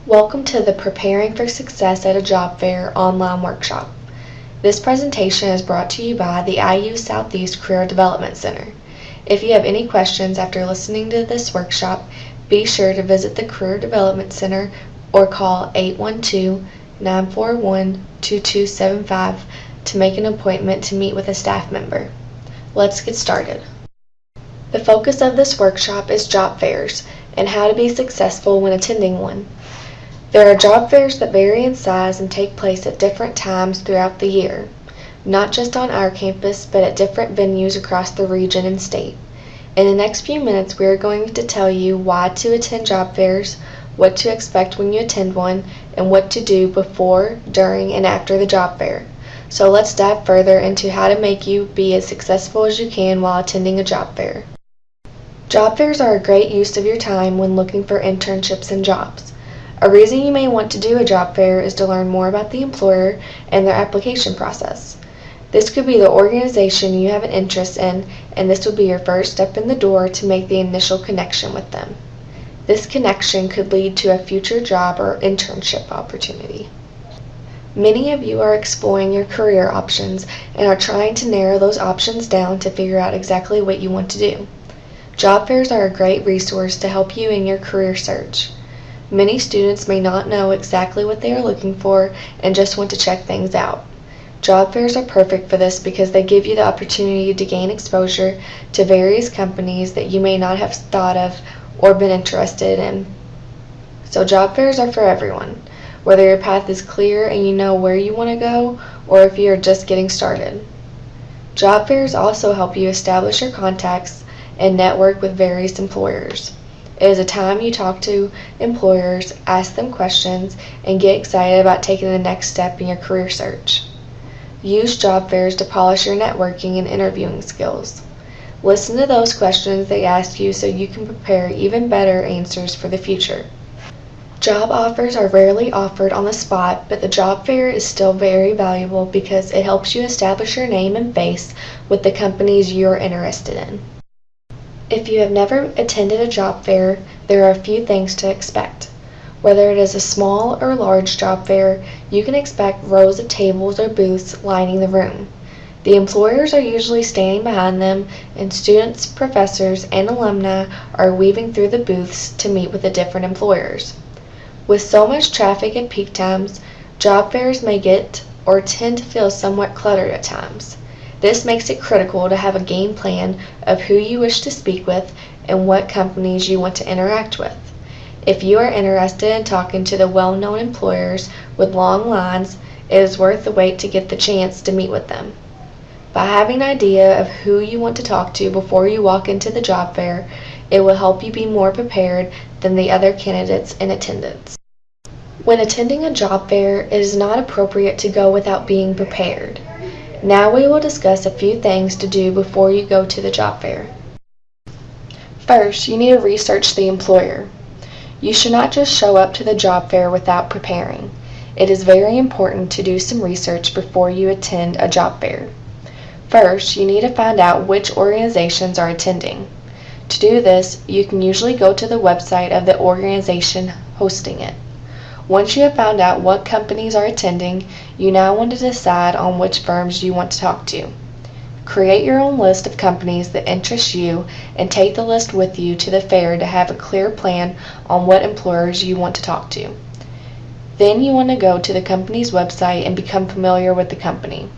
Welcome to the Preparing for Success at a Job Fair online workshop. This presentation is brought to you by the IU Southeast Career Development Center. If you have any questions after listening to this workshop, be sure to visit the Career Development Center or call 812-941-2275 to make an appointment to meet with a staff member. Let's get started. The focus of this workshop is job fairs and how to be successful when attending one. There are job fairs that vary in size and take place at different times throughout the year, not just on our campus, but at different venues across the region and state. In the next few minutes, we are going to tell you why to attend job fairs, what to expect when you attend one, and what to do before, during, and after the job fair. So let's dive further into how to make you be as successful as you can while attending a job fair. Job fairs are a great use of your time when looking for internships and jobs. A reason you may want to do a job fair is to learn more about the employer and their application process. This could be the organization you have an interest in, and this would be your first step in the door to make the initial connection with them. This connection could lead to a future job or internship opportunity. Many of you are exploring your career options and are trying to narrow those options down to figure out exactly what you want to do. Job fairs are a great resource to help you in your career search. Many students may not know exactly what they are looking for and just want to check things out. Job fairs are perfect for this because they give you the opportunity to gain exposure to various companies that you may not have thought of or been interested in. So job fairs are for everyone, whether your path is clear and you know where you want to go, or if you are just getting started. Job fairs also help you establish your contacts and network with various employers. It is a time you talk to employers, ask them questions, and get excited about taking the next step in your career search. Use job fairs to polish your networking and interviewing skills. Listen to those questions they ask you so you can prepare even better answers for the future. Job offers are rarely offered on the spot, but the job fair is still very valuable because it helps you establish your name and face with the companies you are interested in. If you have never attended a job fair, there are a few things to expect. Whether it is a small or large job fair, you can expect rows of tables or booths lining the room. The employers are usually standing behind them, and students, professors, and alumni are weaving through the booths to meet with the different employers. With so much traffic at peak times, job fairs may get or tend to feel somewhat cluttered at times. This makes it critical to have a game plan of who you wish to speak with and what companies you want to interact with. If you are interested in talking to the well-known employers with long lines, it is worth the wait to get the chance to meet with them. By having an idea of who you want to talk to before you walk into the job fair, it will help you be more prepared than the other candidates in attendance. When attending a job fair, it is not appropriate to go without being prepared. Now we will discuss a few things to do before you go to the job fair. First, you need to research the employer. You should not just show up to the job fair without preparing. It is very important to do some research before you attend a job fair. First, you need to find out which organizations are attending. To do this, you can usually go to the website of the organization hosting it. Once you have found out what companies are attending, you now want to decide on which firms you want to talk to. Create your own list of companies that interest you and take the list with you to the fair to have a clear plan on what employers you want to talk to. Then you want to go to the company's website and become familiar with the company.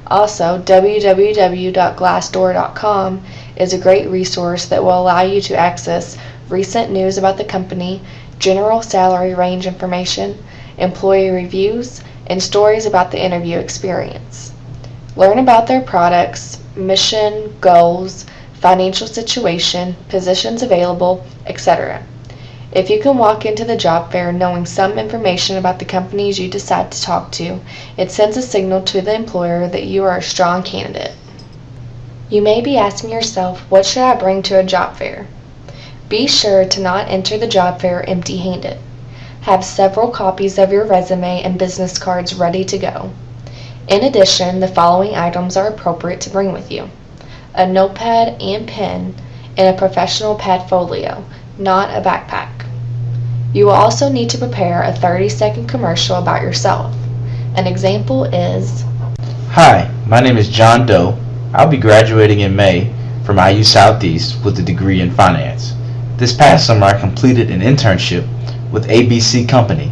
Also, www.glassdoor.com is a great resource that will allow you to access recent news about the company, general salary range information, employee reviews, and stories about the interview experience. Learn about their products, mission, goals, financial situation, positions available, etc. If you can walk into the job fair knowing some information about the companies you decide to talk to, it sends a signal to the employer that you are a strong candidate. You may be asking yourself, what should I bring to a job fair? Be sure to not enter the job fair empty-handed. Have several copies of your resume and business cards ready to go. In addition, the following items are appropriate to bring with you: a notepad and pen, and a professional padfolio, not a backpack. You will also need to prepare a 30-second commercial about yourself. An example is, Hi, my name is John Doe. I'll be graduating in May from IU Southeast with a degree in finance. This past summer I completed an internship with ABC Company.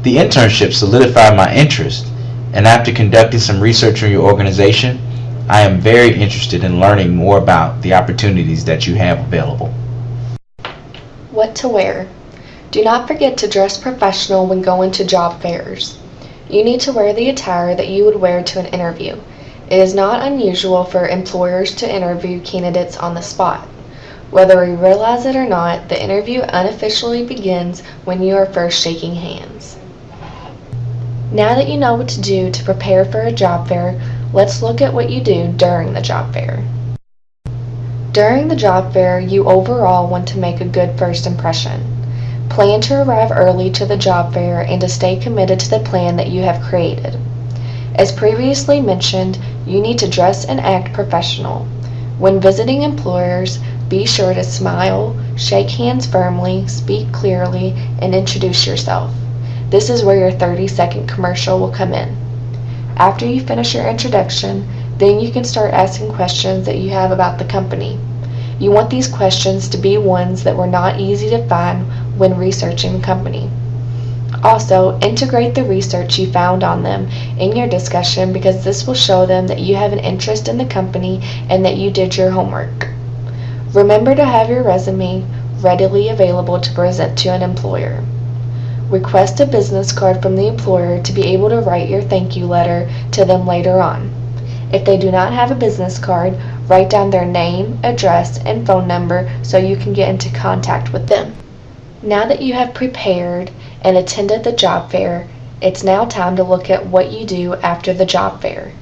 The internship solidified my interest, and after conducting some research on your organization, I am very interested in learning more about the opportunities that you have available. what to wear. Do not forget to dress professional when going to job fairs. You need to wear the attire that you would wear to an interview. It is not unusual for employers to interview candidates on the spot. Whether you realize it or not, the interview unofficially begins when you are first shaking hands. Now that you know what to do to prepare for a job fair, let's look at what you do during the job fair. During the job fair, you overall want to make a good first impression. Plan to arrive early to the job fair and to stay committed to the plan that you have created. As previously mentioned, you need to dress and act professional. When visiting employers, be sure to smile, shake hands firmly, speak clearly, and introduce yourself. This is where your 30-second commercial will come in. After you finish your introduction, then you can start asking questions that you have about the company. You want these questions to be ones that were not easy to find when researching the company. Also, integrate the research you found on them in your discussion because this will show them that you have an interest in the company and that you did your homework. Remember to have your resume readily available to present to an employer. Request a business card from the employer to be able to write your thank you letter to them later on. If they do not have a business card, write down their name, address, and phone number so you can get into contact with them. Now that you have prepared and attended the job fair, it's now time to look at what you do after the job fair.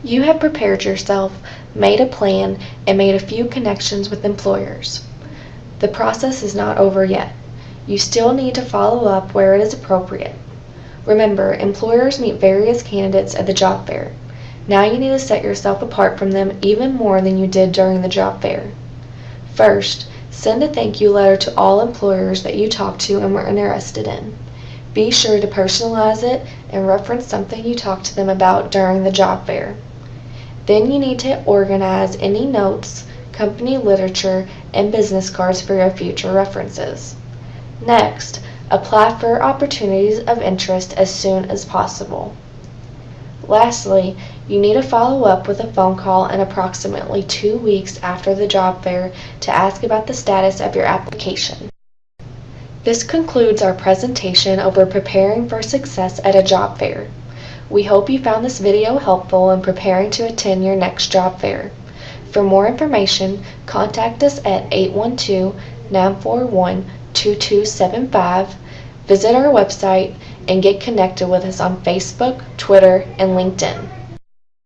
You have prepared yourself, made a plan, and made a few connections with employers. The process is not over yet. You still need to follow up where it is appropriate. Remember, employers meet various candidates at the job fair. Now you need to set yourself apart from them even more than you did during the job fair. First, send a thank you letter to all employers that you talked to and were interested in. Be sure to personalize it and reference something you talked to them about during the job fair. Then you need to organize any notes, company literature, and business cards for your future references. Next, apply for opportunities of interest as soon as possible. Lastly, you need to follow up with a phone call in approximately 2 weeks after the job fair to ask about the status of your application. This concludes our presentation over preparing for success at a job fair. We hope you found this video helpful in preparing to attend your next job fair. For more information, contact us at 812-941-2275, visit our website, and get connected with us on Facebook, Twitter, and LinkedIn.